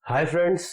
Hi friends,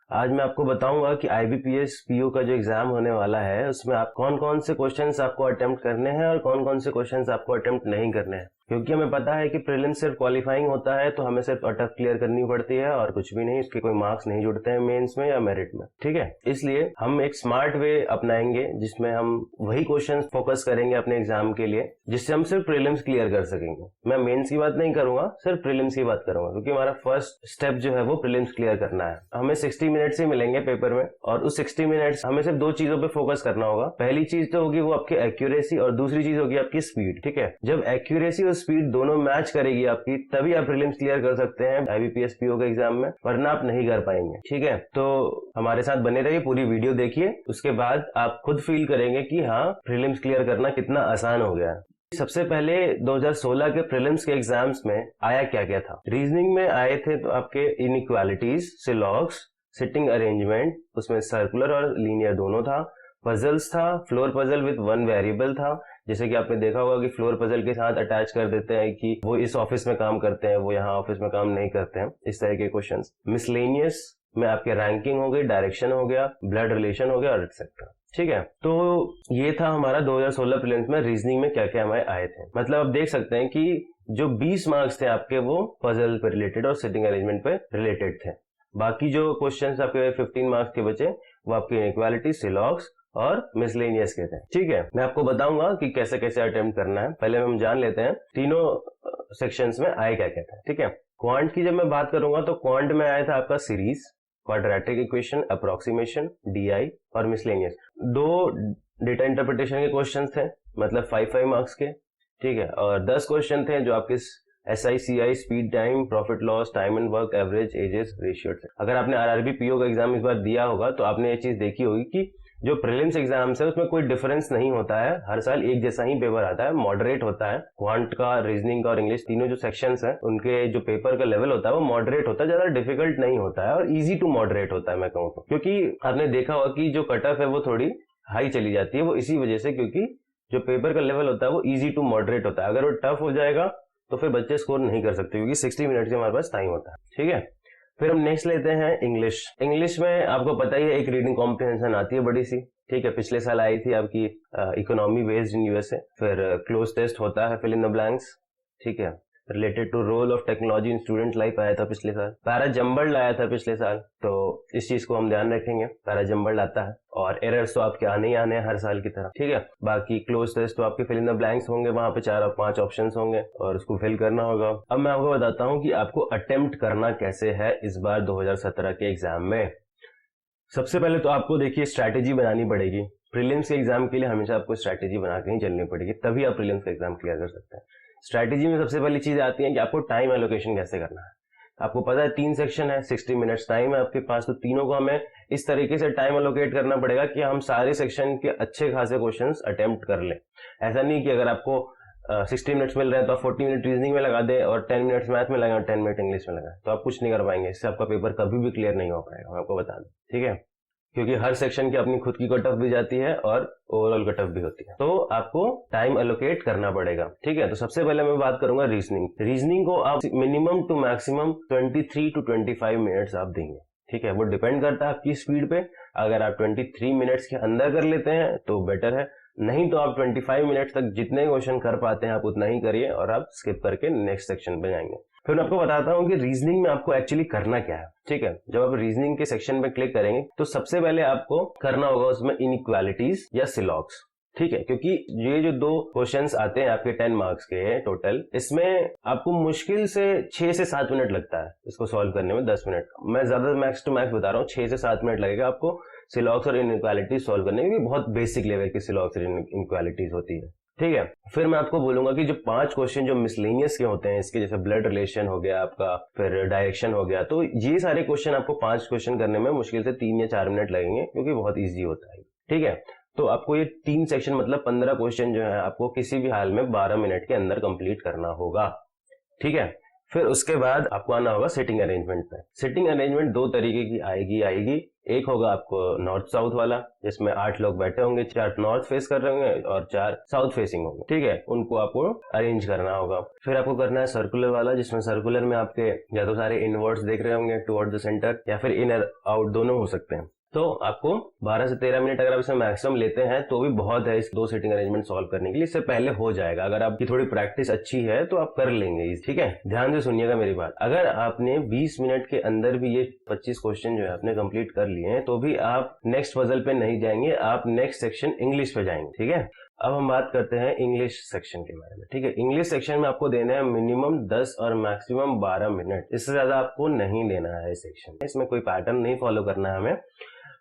आज मैं आपको बताऊंगा कि IBPS PO का जो एग्जाम होने वाला है उसमें आप कौन कौन से क्वेश्चंस आपको अटेम्प्ट करने हैं और कौन कौन से क्वेश्चंस आपको अटेम्प्ट नहीं करने हैं। क्योंकि हमें पता है कि प्रीलिम्स सिर्फ क्वालिफाइंग होता है तो हमें सिर्फ अटक क्लियर करनी पड़ती है और कुछ भी नहीं, इसके कोई मार्क्स नहीं जुड़ते हैं मेंस में या मेरिट में। ठीक है, इसलिए हम एक स्मार्ट वे अपनाएंगे जिसमें हम वही क्वेश्चंस फोकस करेंगे अपने एग्जाम के लिए जिससे हम सिर्फ प्रीलिम्स क्लियर कर सकेंगे। मैं मेंस की बात नहीं करूंगा, सिर्फ प्रीलिम्स की बात करूंगा, क्योंकि हमारा फर्स्ट स्टेप जो है वो प्रीलिम्स क्लियर करना है। हमें 60 मिनट्स ही मिलेंगे पेपर में और उस 60 मिनट्स हमें सिर्फ दो चीजों पे फोकस करना होगा। पहली चीज तो होगी वो आपकी एक्यूरेसी और दूसरी चीज होगी आपकी स्पीड। ठीक है, जब एक्यूरेसी और स्पीड दोनों मैच करेगी आपकी तभी आप प्रीलिम्स क्लियर कर सकते हैं IBPS PO के एग्जाम में, वरना आप नहीं कर पाएंगे। ठीक है, तो हमारे साथ बने रहिए, पूरी वीडियो देखिए, उसके बाद आप खुद फील करेंगे कि हाँ, प्रीलिम्स क्लियर करना कितना आसान हो गया है। सबसे पहले 2016 के प्रीलिम्स के एग्जाम्स में आया क्या क्या था। रीजनिंग में आए थे तो आपके इनइक्वालिटीज, सिलॉग्स, सिटिंग अरेंजमेंट, उसमें सर्कुलर और लीनियर दोनों था। पजल्स था, floor puzzle with one variable था, जैसे कि आपने देखा होगा कि फ्लोर पजल के साथ अटैच कर देते हैं कि वो इस ऑफिस में काम करते हैं, वो यहाँ ऑफिस में काम नहीं करते हैं, इस तरह के क्वेश्चंस। मिसलेनियस में आपके रैंकिंग हो गई, डायरेक्शन हो गया, ब्लड रिलेशन हो गया और एक्सेट्रा। ठीक है, तो ये था हमारा 2016 प्रीलिम्स में रीजनिंग में क्या क्या हमारे आए थे। मतलब आप देख सकते हैं कि जो 20 मार्क्स थे आपके वो पजल पे रिलेटेड और सिटिंग अरेंजमेंट पे रिलेटेड थे। बाकी जो क्वेश्चंस आपके 15 मार्क्स के बचे वो आपके इनइक्वालिटी, सिलॉग्स और मिसलेनियस के थे। ठीक है, मैं आपको बताऊंगा कि कैसे कैसे अटेम्प्ट करना है। पहले हम जान लेते हैं तीनों सेक्शंस में आए क्या क्या था। ठीक है, क्वांट की जब मैं बात करूंगा तो क्वांट में आया था आपका series, quadratic equation, approximation, DI और मिसलेनियस। दो डेटा इंटरप्रिटेशन के क्वेश्चन थे, मतलब 5 मार्क्स के। ठीक है, और 10 क्वेश्चन थे जो आपके SI, CI, speed, time, profit loss, time and work, average, ages, ratio थे। अगर आपने RRB PO का एग्जाम इस बार दिया होगा तो आपने ये चीज देखी होगी कि जो प्रीलिम्स एग्जाम्स है उसमें कोई डिफरेंस नहीं होता है, हर साल एक जैसा ही पेपर आता है, मॉडरेट होता है। क्वांट का, रीजनिंग का और इंग्लिश, तीनों जो सेक्शंस हैं उनके जो पेपर का लेवल होता है वो मॉडरेट होता है, ज्यादा डिफिकल्ट नहीं होता है और इजी टू मॉडरेट होता है मैं कहूँ तो। क्योंकि आपने देखा होगा कि जो कट ऑफ है वो थोड़ी हाई चली जाती है, वो इसी वजह से, क्योंकि जो पेपर का लेवल होता है वो इजी टू मॉडरेट होता है। अगर वो टफ हो जाएगा तो फिर बच्चे स्कोर नहीं कर सकते, क्योंकि 60 मिनट के हमारे पास टाइम होता है। ठीक है, फिर हम नेक्स्ट लेते हैं इंग्लिश। इंग्लिश में आपको पता ही है एक रीडिंग कॉम्प्रिहेंशन आती है बड़ी सी। ठीक है, पिछले साल आई थी आपकी इकोनॉमी बेस्ड इन USA। फिर क्लोज टेस्ट होता है, फिल इन द ब्लैंक्स। ठीक है, related to role of technology in student life आया था पिछले साल। पैरा जम्बल्ड आया था पिछले साल, तो इस चीज को हम ध्यान रखेंगे, पैरा जम्बल्ड आता है। और एरर्स तो आपके आने ही आने हैं हर साल की तरह। ठीक है, बाकी क्लोज टेस्ट तो आपके फिल इन द ब्लैंक्स होंगे, वहां पे 4 और 5 ऑप्शंस होंगे और उसको फिल करना होगा। अब मैं आपको बताता हूँ कि आपको अटेम्प्ट करना कैसे है इस बार 2017 के एग्जाम में। सबसे पहले तो आपको देखिए स्ट्रैटेजी बनानी पड़ेगी। प्रीलिम्स के एग्जाम के लिए हमेशा आपको स्ट्रैटेजी बना के ही चलनी पड़ेगी, तभी आप प्रीलिम्स का एग्जाम क्लियर कर सकते हैं। स्ट्रैटेजी में सबसे पहली चीज आती है कि आपको टाइम एलोकेशन कैसे करना है। आपको पता है 3 सेक्शन है, 60 मिनट्स टाइम है आपके पास, तो तीनों को हमें इस तरीके से टाइम एलोकेट करना पड़ेगा कि हम सारे सेक्शन के अच्छे खासे क्वेश्चंस अटेम्प्ट कर लें। ऐसा नहीं कि अगर आपको 60 मिनट्स मिल रहे हैं तो आप 40 मिनट रीजनिंग में लगा दे और 10 मिनट्स मैथ में लगाए और 10 मिनट इंग्लिश में लगाए, तो आप कुछ नहीं कर पाएंगे। इससे आपका पेपर कभी भी क्लियर नहीं हो पाएगा, मैं आपको बता दूं। ठीक है, क्योंकि हर सेक्शन की अपनी खुद की कट ऑफ भी जाती है और ओवरऑल कट ऑफ भी होती है, तो आपको टाइम एलोकेट करना पड़ेगा। ठीक है, तो सबसे पहले मैं बात करूंगा रीजनिंग। रीजनिंग को आप minimum to maximum 23 to 25 minutes आप देंगे। ठीक है, वो डिपेंड करता है आपकी स्पीड पे। अगर आप 23 मिनट्स के अंदर कर लेते हैं तो बेटर है, नहीं तो आप 25 मिनट्स तक जितने क्वेश्चन कर पाते हैं आप उतना ही करिए और आप स्किप करके नेक्स्ट सेक्शन पे जाएंगे। फिर मैं आपको बताता हूँ कि रीजनिंग में आपको एक्चुअली करना क्या है। ठीक है, जब आप रीजनिंग के सेक्शन पे क्लिक करेंगे तो सबसे पहले आपको करना होगा उसमें इनइक्वालिटीज या सिलॉग्स। ठीक है, क्योंकि ये जो 2 क्वेश्चंस आते हैं आपके 10 मार्क्स के टोटल, इसमें आपको मुश्किल से 6 से 7 मिनट लगता है इसको सॉल्व करने में, 10 मिनट। मैं ज्यादा मैक्स टू मैक्स बता रहा हूँ, 6 से 7 मिनट लगेगा आपको सिलॉग्स और इनइक्वालिटीज सॉल्व करने में। बहुत बेसिक लेवल की सिलॉग्स और इनइक्वालिटीज होती है। ठीक है, फिर मैं आपको बोलूंगा कि जो 5 क्वेश्चन जो मिसलेनियस के होते हैं इसके, जैसे ब्लड रिलेशन हो गया आपका, फिर डायरेक्शन हो गया, तो ये सारे क्वेश्चन आपको 5 क्वेश्चन करने में मुश्किल से 3 या 4 मिनट लगेंगे, क्योंकि बहुत ईजी होता है। ठीक है, तो आपको ये 3 सेक्शन मतलब 15 क्वेश्चन जो है आपको किसी भी हाल में 12 मिनट के अंदर कंप्लीट करना होगा। ठीक है, फिर उसके बाद आपको आना होगा सिटिंग अरेंजमेंट पे। सिटिंग अरेंजमेंट दो तरीके की आएगी। एक होगा आपको नॉर्थ साउथ वाला, जिसमें 8 लोग बैठे होंगे, 4 नॉर्थ फेस कर रहे होंगे और 4 साउथ फेसिंग होंगे, ठीक है, उनको आपको अरेंज करना होगा। फिर आपको करना है सर्कुलर वाला, जिसमें सर्कुलर में आपके या तो सारे इनवर्ड्स देख रहे होंगे टुवर्ड द सेंटर, या फिर इन आउट दोनों हो सकते हैं। तो आपको 12 से 13 मिनट अगर आप इसमें मैक्सिमम लेते हैं तो भी बहुत है इस 2 सिटिंग अरेंजमेंट सॉल्व करने के लिए। इससे पहले हो जाएगा, अगर आपकी थोड़ी प्रैक्टिस अच्छी है तो आप कर लेंगे, ठीक है। ध्यान से सुनिएगा मेरी बात। अगर आपने 20 मिनट के अंदर भी ये 25 क्वेश्चन जो है आपने कंप्लीट कर लिए हैं तो भी आप नेक्स्ट पजल पे नहीं जाएंगे, आप नेक्स्ट सेक्शन इंग्लिश पे जाएंगे, ठीक है। अब हम बात करते हैं इंग्लिश सेक्शन के बारे में, ठीक है। इंग्लिश सेक्शन में आपको देना है मिनिमम 10 और मैक्सिमम 12 मिनट, इससे ज्यादा आपको नहीं लेना है इस सेक्शन में। इसमें कोई पैटर्न नहीं फॉलो करना है हमें,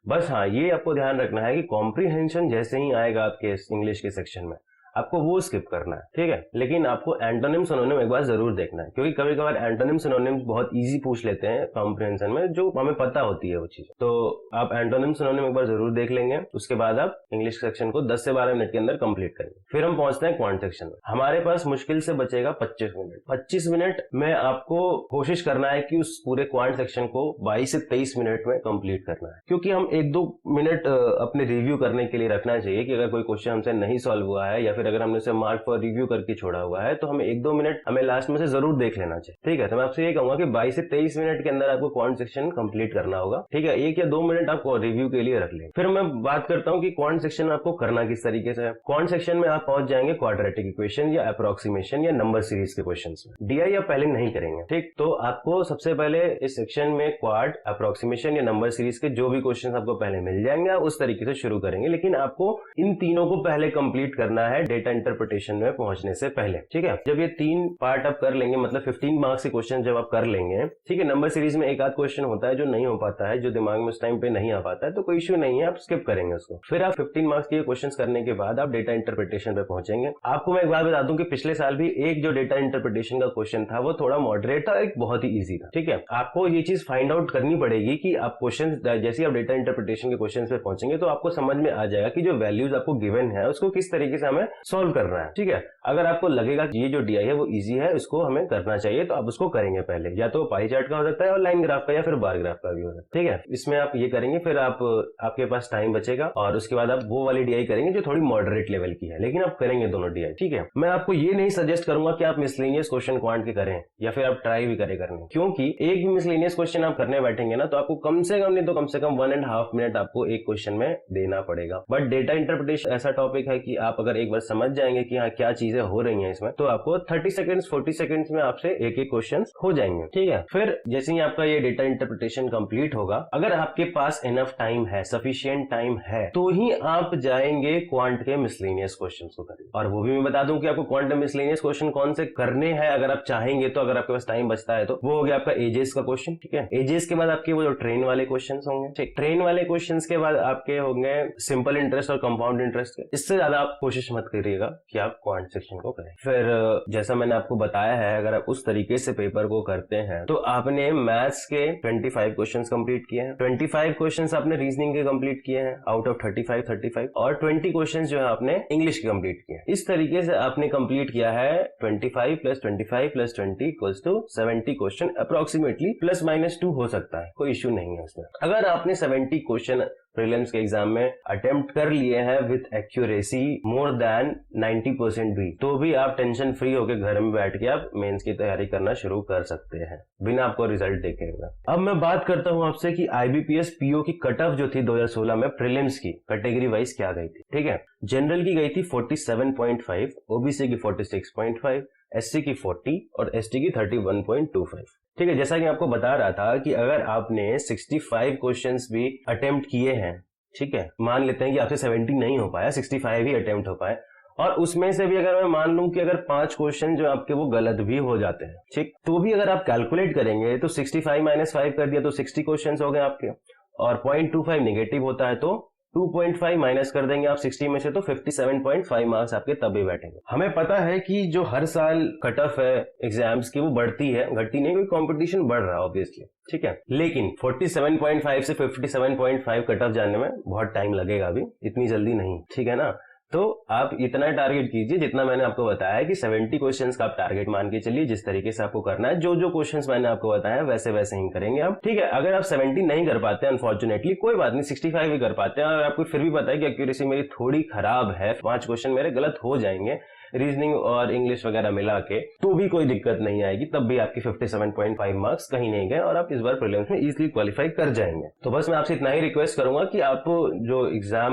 बस हाँ ये आपको ध्यान रखना है कि कॉम्प्रीहेंशन जैसे ही आएगा आपके इंग्लिश के सेक्शन में आपको वो स्किप करना है, ठीक है। लेकिन आपको एंटोनिम सिनोनिम एक बार जरूर देखना है, क्योंकि कभी कभार एंटोनिम सिनोनिम बहुत इजी पूछ लेते हैं कॉम्प्रीहेंशन में, जो हमें पता होती है वो चीज। तो आप एंटोनिम सिनोनिम एक बार जरूर देख लेंगे, उसके बाद आप इंग्लिश सेक्शन को 10 से 12 मिनट के अंदर कंप्लीट करेंगे। फिर हम पहुंचते हैं क्वांट सेक्शन में। हमारे पास मुश्किल से बचेगा 25 मिनट। 25 मिनट में आपको कोशिश करना है कि उस पूरे क्वांट सेक्शन को 22 से 23 मिनट में कंप्लीट करना है, क्योंकि हम 1-2 मिनट अपने रिव्यू करने के लिए रखना चाहिए कि अगर कोई क्वेश्चन हमसे नहीं सॉल्व हुआ है या फिर अगर हमने उसे मार्क फॉर रिव्यू करके छोड़ा हुआ है तो हमें 1-2 मिनट हमें लास्ट में से जरूर देख लेना चाहिए, ठीक है। तो मैं आपसे ये कहूंगा कि 22 से 23 मिनट के अंदर आपको क्वांट सेक्शन कंप्लीट करना होगा, ठीक है। 1 या 2 मिनट आपको रिव्यू के लिए रख लें। फिर मैं बात करता हूं कि क्वांट सेक्शन में आपको करना किस तरीके से है। क्वांट सेक्शन में आप पहुंच जाएंगे क्वाड्रेटिक इक्वेशन या अप्रोक्सीमेशन या नंबर सीरीज के क्वेश्चन में। डीआई आप पहले नहीं करेंगे, ठीक। तो आपको सबसे पहले इस सेक्शन में क्वाड, अप्रोक्सीमेशन या नंबर सीरीज के जो भी क्वेश्चन आपको पहले मिल जाएंगे आप उस तरीके से शुरू करेंगे, लेकिन आपको इन तीनों को पहले कंप्लीट करना है डेटा इंटरप्रिटेशन में पहुंचने से पहले, ठीक है। जब ये 3 पार्ट आप कर लेंगे, मतलब 15 मार्क्स के क्वेश्चन जब आप कर लेंगे, ठीक है। नंबर सीरीज में एक आध क्वेश्चन होता है जो नहीं हो पाता है, जो दिमाग में उस टाइम पे नहीं आ पाता है, तो कोई इश्यू नहीं है, आप स्किप करेंगे उसको। फिर आप 15 मार्क्स के क्वेश्चंस करने के बाद आप डेटा इंटरप्रिटेशन पे पहुंचेंगे। आपको मैं एक बात बता दूं कि पिछले साल भी एक जो डेटा इंटरप्रिटेशन का क्वेश्चन था वो थोड़ा मॉडरेट था, एक बहुत ही ईजी था, ठीक है। आपको ये चीज फाइंड आउट करनी पड़ेगी कि आप क्वेश्चन जैसे आप डेटा इंटरप्रिटेशन के क्वेश्चन पे पहुंचेंगे तो आपको समझ में आ जाएगा कि जो वैल्यूज आपको गिवन है उसको किस तरीके से हमें सॉल्व करना है, ठीक है। अगर आपको लगेगा कि ये जो डीआई है वो इजी है, इसको हमें करना चाहिए, तो आप उसको करेंगे पहले, या तो पाई चार्ट का हो सकता है और लाइन ग्राफ का या फिर बार ग्राफ का भी हो सकता है, ठीक है। इसमें आप ये करेंगे, फिर आपके पास टाइम बचेगा और उसके बाद आप वो वाली डीआई करेंगे जो थोड़ी मॉडरेट लेवल की है, लेकिन आप करेंगे दोनों डीआई, ठीक है। मैं आपको ये नहीं सजेस्ट करूंगा कि आप मिसलेनियस क्वेश्चन क्वांट के करें या फिर आप ट्राई भी करें करने, क्योंकि एक भी मिसलेनियस क्वेश्चन आप करने बैठेंगे ना तो आपको कम से कम नहीं तो कम से कम 1.5 मिनट आपको एक क्वेश्चन में देना पड़ेगा। बट डेटा इंटरप्रिटेशन ऐसा टॉपिक है कि आप अगर एक बार समझ जाएंगे कि हाँ क्या चीजें हो रही हैं इसमें, तो आपको 30 सेकंड्स 40 सेकंड्स में आपसे एक एक क्वेश्चन हो जाएंगे, ठीक है। फिर जैसे ही आपका ये डेटा इंटरप्रिटेशन कंप्लीट होगा, अगर आपके पास इनफ टाइम है, सफिशिएंट टाइम है, तो ही आप जाएंगे क्वांट के मिसलेनियस क्वेश्चंस को करेंगे। और वो भी मैं बता दूं कि आपको क्वांट मिसलेनियस क्वेश्चन कौन से करने हैं अगर आप चाहेंगे तो, अगर आपके पास टाइम बचता है तो। वो हो गया आपका एजेस का क्वेश्चन, ठीक है। एजेस के बाद आपके वो जो ट्रेन वाले क्वेश्चन होंगे, ठीक। ट्रेन वाले क्वेश्चन के बाद आपके होंगे सिंपल इंटरेस्ट और कंपाउंड इंटरेस्ट के। इससे ज्यादा आप कोशिश मत करिएगा कि आप क्वांट सेक्शन को करें। फिर जैसा मैंने आपको बताया है, अगर आप उस तरीके से पेपर को करते हैं तो आपने मैथ्स के 25 क्वेश्चंस कंप्लीट किए हैं, 25 क्वेश्चंस आपने रीजनिंग के कंप्लीट किए हैं आउट ऑफ 35 और 20 क्वेश्चंस जो है आपने इंग्लिश के कंप्लीट किए हैं। इस तरीके से आपने कंप्लीट किया है 25 + 25 + 20 = 70 क्वेश्चन अप्रोक्सीमेटली, ±2 हो सकता है, कोई इश्यू नहीं है उसमें। अगर आपने 70 क्वेश्चन प्रीलिम्स के एग्जाम में अटेम्प्ट कर लिए हैं विद एक्यूरेसी मोर देन 90% भी, तो भी आप टेंशन फ्री होकर घर में बैठ के आप मेंस की तैयारी करना शुरू कर सकते हैं बिना आपको रिजल्ट देखे हुए। अब मैं बात करता हूं आपसे कि आईबीपीएस पीओ की कट ऑफ जो थी 2016 में प्रीलिम्स की कैटेगरी वाइज क्या गई थी, ठीक है। जनरल की गई थी 47.5, ओबीसी की 46.5, एससी की 40 और एसटी की 31.25, ठीक है। जैसा कि मैं आपको बता रहा था कि अगर आपने 65 क्वेश्चंस भी अटेम्प्ट किए हैं, ठीक है, मान लेते हैं कि आपसे 70 नहीं हो पाया, 65 ही अटेम्प्ट हो पाए, और उसमें से भी अगर मैं मान लूं कि अगर 5 क्वेश्चन जो आपके वो गलत भी हो जाते हैं, ठीक, तो भी अगर आप कैलकुलेट करेंगे तो 65 - 5 कर दिया तो 60 क्वेश्चन हो गए आपके, और 0.25 नेगेटिव होता है तो 2.5 माइनस कर देंगे आप 60 में से, तो 57.5 मार्क्स आपके तभी बैठेंगे। हमें पता है कि जो हर साल कट ऑफ है एग्जाम्स की वो बढ़ती है, घटती नहीं, कोई कंपटीशन बढ़ रहा है ऑब्वियसली, ठीक है। लेकिन 47.5 से 57.5 कट ऑफ जाने में बहुत टाइम लगेगा, अभी इतनी जल्दी नहीं, ठीक है ना। तो आप इतना टारगेट कीजिए जितना मैंने आपको बताया है कि 70 क्वेश्चंस का आप टारगेट मान के चलिए। जिस तरीके से आपको करना है, जो जो क्वेश्चंस मैंने आपको बताया वैसे वैसे ही करेंगे आप, ठीक है। अगर आप 70 नहीं कर पाते हैं अनफॉर्चुनेटली कोई बात नहीं, 65 ही कर पाते हैं और आपको फिर भी पता है कि एक्यूरेसी मेरी थोड़ी खराब है, 5 क्वेश्चन मेरे गलत हो जाएंगे रीजनिंग और इंग्लिश वगैरह मिला के, तो भी कोई दिक्कत नहीं आएगी, तब भी आपके 57.5 मार्क्स कहीं नहीं गए और आप इस बार प्रीलिम्स में इजीली क्वालिफाई कर जाएंगे। तो बस मैं आपसे इतना ही रिक्वेस्ट करूंगा कि आप जो एग्जाम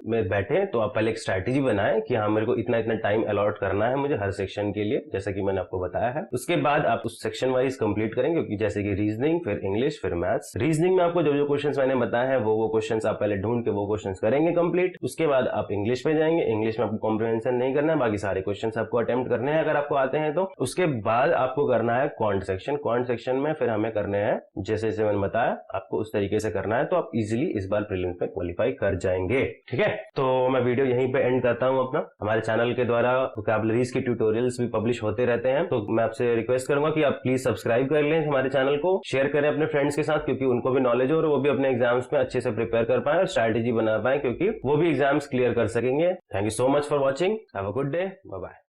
में बैठे तो आप पहले एक स्ट्रैटेजी बनाएं कि हाँ मेरे को इतना इतना टाइम अलॉट करना है मुझे हर सेक्शन के लिए, जैसा कि मैंने आपको बताया है। उसके बाद आप उस सेक्शन वाइज कंप्लीट करेंगे, क्योंकि जैसे कि रीजनिंग, फिर इंग्लिश, फिर मैथ्स। रीजनिंग में आपको जो जो क्वेश्चन मैंने बताया है वो क्वेश्चन आप पहले ढूंढ के वो क्वेश्चन करेंगे कंप्लीट। उसके बाद आप इंग्लिश में जाएंगे, इंग्लिश में आपको कॉम्प्रिहेंशन नहीं करना है, बाकी सारे क्वेश्चन आपको अटेम्प्ट करने हैं अगर आपको आते हैं तो। उसके बाद आपको करना है क्वांट सेक्शन। क्वांट सेक्शन में फिर हमें करने हैं जैसे जैसे मैंने बताया आपको उस तरीके से करना है, तो आप इजीली इस बार प्रीलिम्स में क्वालिफाई कर जाएंगे, ठीक है। तो मैं वीडियो यहीं पे एंड करता हूं अपना। हमारे चैनल के द्वारा वोकैबुलरीज के ट्यूटोरियल्स भी पब्लिश होते रहते हैं, तो मैं आपसे रिक्वेस्ट करूंगा कि आप प्लीज सब्सक्राइब कर लें हमारे चैनल को, शेयर करें अपने फ्रेंड्स के साथ, क्योंकि उनको भी नॉलेज हो और वो भी अपने एग्जाम्स में अच्छे से प्रिपेयर कर पाए और स्ट्रैटेजी बना पाए, क्योंकि वो भी एग्जाम्स क्लियर कर सकेंगे। Thank you so much for watching, have a good day, bye bye.